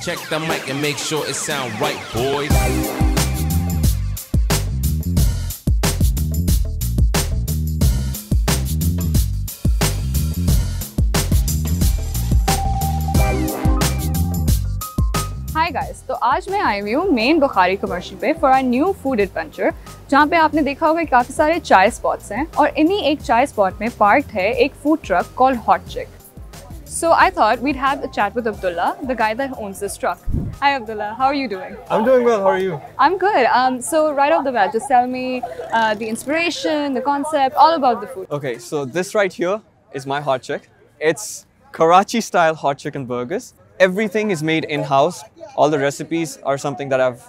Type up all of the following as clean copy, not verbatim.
Check the mic and make sure it sound right, boys. Hi guys, तो आज मैं आई हुई हूँ मेन बुखारी कमर्शियल पे for our new food adventure, जहाँ पे आपने देखा होगा काफ़ी सारे चाय स्पॉट्स हैं और इन्हीं एक चाय स्पॉट में पार्क्ड है एक फूड ट्रक कॉल्ड हॉट चिक. So I thought we'd have a chat with Abdullah, the guy that owns this truck. Hi Abdullah, how are you doing? I'm doing well, how are you? I'm good. So right off the bat, just tell me the inspiration, the concept, all about the food. Okay, so this right here is my hot chick. It's Karachi style hot chicken burgers. Everything is made in-house. All the recipes are something that I've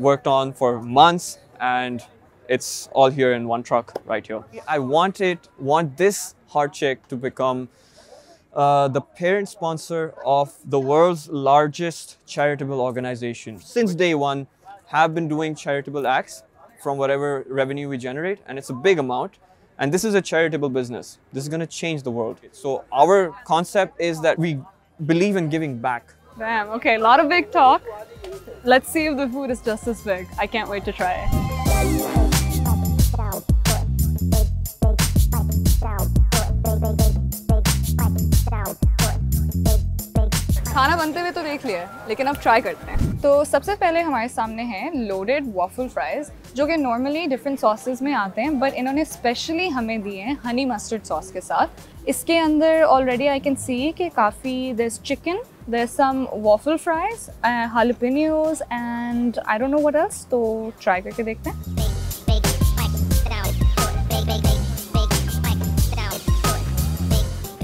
worked on for months, and it's all here in one truck right here. I want this hot chick to become the parent sponsor of the world's largest charitable organization. Since day one, have been doing charitable acts from whatever revenue we generate, and it's a big amount. And this is a charitable business. This is going to change the world. So our concept is that we believe in giving back. Damn, okay, a lot of big talk. Let's see if the food is just as big. I can't wait to try it. खाना बनते हुए तो देख लिया है, लेकिन अब try करते हैं. तो सबसे पहले हमारे सामने हैं लोडेड वॉफल फ्राइज, जो कि नॉर्मली डिफरेंट सॉसेस में आते हैं, बट इन्होंने स्पेशली हमें दिए हैं हनी मस्टर्ड सॉस के साथ. इसके अंदर ऑलरेडी आई कैन सी कि काफ़ी there is chicken, there is some waffle fries, jalapenos and I don't know what else. तो ट्राई करके देखते हैं.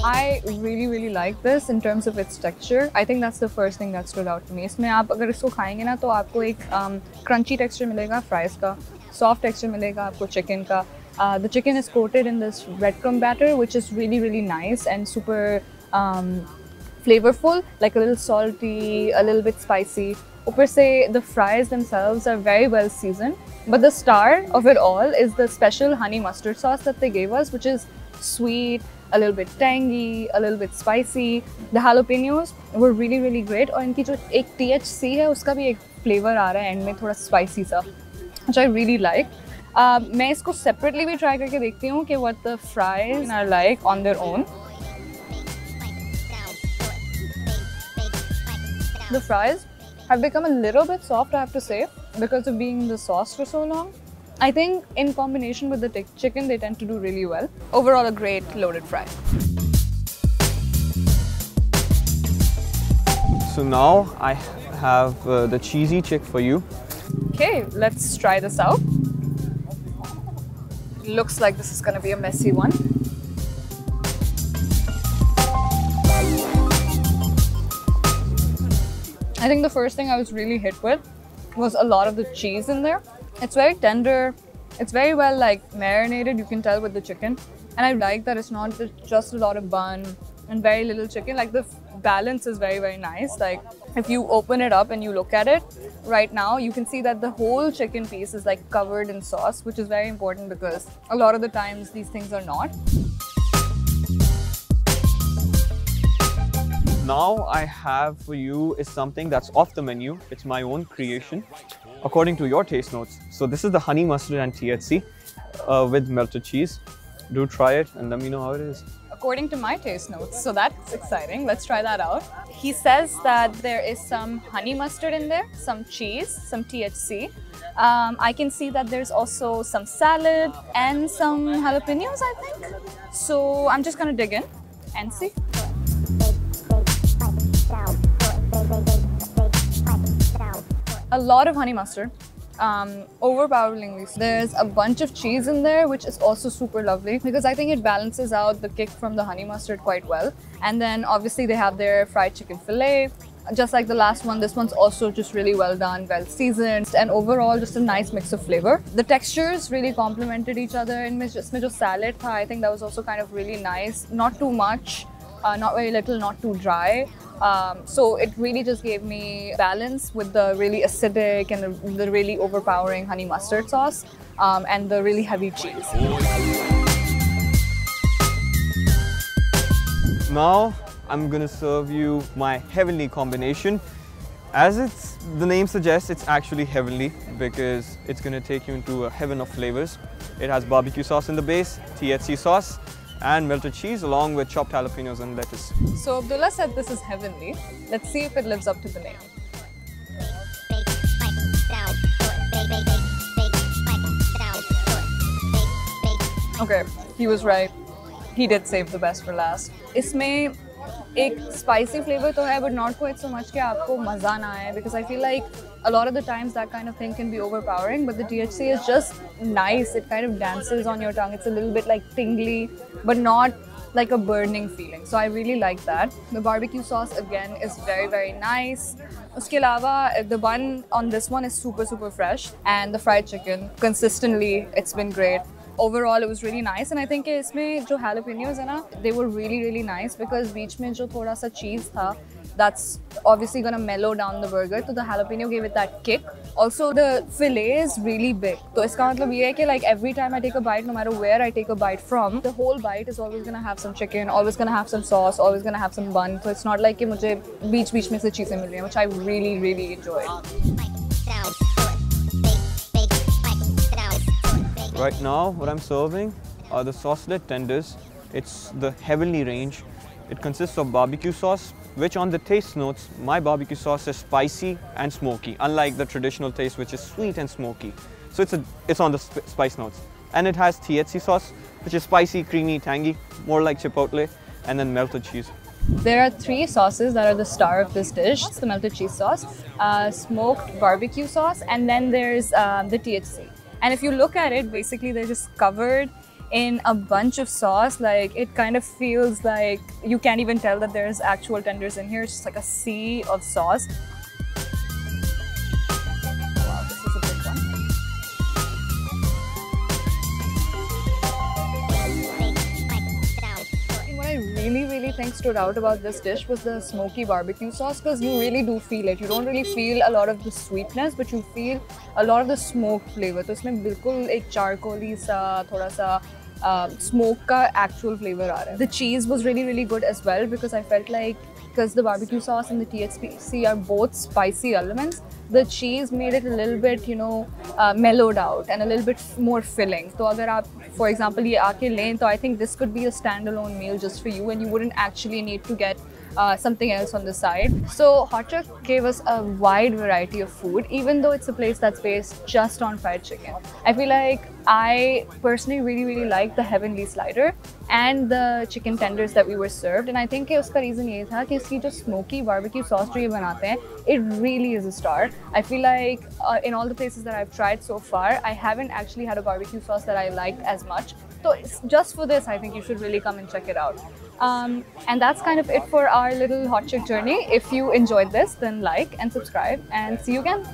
I really like this in terms of its texture. I think that's the first thing that stood out to me. इसमें आप अगर इसको खाएंगे ना तो आपको एक crunchy texture मिलेगा फ्राइज़ का, soft texture मिलेगा आपको chicken का. The chicken is coated in this breadcrumb batter, which is really nice and super flavorful, like a little salty, a little bit spicy. ऊपर से the fries themselves are very well seasoned, but the star of it all is the special honey mustard sauce that they gave us, which is sweet, a little bit tangy, a little bit spicy. The jalapenos were really great. और इनकी जो एक THC है उसका भी एक flavour आ रहा है एंड में थोड़ा स्पाइसी सा, which I really like. मैं इसको सेपरेटली भी ट्राई करके देखती हूँ कि what the fries are like on their own. The fries have become a little bit soft, I have to say, because of being in the sauce for so long. I think in combination with the chicken, they tend to do really well. Overall, a great loaded fry. So now I have the cheesy chick for you. Okay, let's try this out. Looks like this is going to be a messy one. I think the first thing I was really hit with was a lot of the cheese in there. It's very tender, it's very well like marinated, you can tell with the chicken. And I like that it's not just a lot of bun and very little chicken. Like the balance is very nice. Like if you open it up and you look at it right now, you can see that the whole chicken piece is like covered in sauce, which is very important because a lot of the times these things are not. Now I have for you is something that's off the menu. It's my own creation according to your taste notes. So this is the honey mustard and THC with melted cheese. Do try it and let me know how it is. According to my taste notes, so that's exciting. Let's try that out. He says that there is some honey mustard in there, some cheese, some THC. I can see that there's also some salad and some jalapenos, I think. So I'm just gonna dig in and see. A lot of honey mustard, overpoweringly. There's a bunch of cheese in there, which is also super lovely because I think it balances out the kick from the honey mustard quite well. And then obviously they have their fried chicken fillet. Just like the last one, this one's also just really well done, well seasoned, and overall just a nice mix of flavor. The textures really complemented each other. And just salad tha, I think that was also kind of really nice. Not too much, not very little, not too dry. So it really just gave me balance with the really acidic and the really overpowering honey mustard sauce and the really heavy cheese. Now I'm gonna serve you my heavenly combination. As the name suggests, it's actually heavenly because it's going to take you into a heaven of flavors. It has barbecue sauce in the base, THC sauce, and melted cheese along with chopped jalapenos and lettuce. So Abdullah said this is heavenly. Let's see if it lives up to the name. Okay, he was right. He did save the best for last. इसमें एक spicy flavor तो है, but not quite so much कि आपको मज़ा ना आए, because I feel like a lot of the times that kind of thing can be overpowering, but the THC is just nice. It kind of dances on your tongue. It's a little bit like tingly, but not like a burning feeling. So I really like that. The barbecue sauce again is very, very nice. Uske alawa, the bun on this one is super, super fresh, and the fried chicken, consistently, it's been great. Overall, it was really nice, and I think इसमें जो jalapenos है ना, they were really, really nice because बीच में जो थोड़ा सा cheese था, that's obviously gonna mellow down the burger. So the jalapeno gave it that kick. Also, the fillet is really big. So इसका मतलब ये है कि like every time I take a bite, no matter where I take a bite from, the whole bite is always gonna have some chicken, always gonna have some sauce, always gonna have some bun. So it's not like कि मुझे बीच-बीच में से चीजें मिल रही हैं, which I really, really enjoyed. Right now, what I'm serving are the saucelet tenders. It's the heavenly range. It consists of barbecue sauce, which on the taste notes, my barbecue sauce is spicy and smoky, unlike the traditional taste, which is sweet and smoky. So it's on the spice notes. And it has THC sauce, which is spicy, creamy, tangy, more like chipotle, and then melted cheese. There are 3 sauces that are the star of this dish. It's the melted cheese sauce, smoked barbecue sauce, and then there's the THC. And if you look at it, basically they're just covered in a bunch of sauce. Like, it kind of feels like you can't even tell that there's actual tenders in here. It's just like a sea of sauce. Wow, this is a big one. What I really, really think stood out about this dish was the smoky barbecue sauce, because you really do feel it. You don't really feel a lot of the sweetness, but you feel a lot of the smoked flavor. तो इसमें बिल्कुल एक charcoaly सा, थोड़ा सा smoke का actual flavor आ रहा है. The cheese was really, really good as well, because I felt like, because the barbecue sauce and the THC are both spicy elements, the cheese made it a little bit, you know, mellowed out and a little bit more filling. So अगर आप, for example, ये आके लें, तो I think this could be a standalone meal just for you, and you wouldn't actually need to get something else on the side. So Hot Chuck gave us a wide variety of food, even though it's a place that's based just on fried chicken. I feel like I personally really, really like the heavenly slider and the chicken tenders that we were served. And I think uska reason ये था कि इसकी जो smoky barbecue sauce जो ये बनाते हैं, it really is a star. I feel like in all the places that I've tried so far, I haven't actually had a barbecue sauce that I liked as much. So just for this, I think you should really come and check it out. And that's kind of it for our little Hot Chick journey. If you enjoyed this, then like and subscribe, and see you again.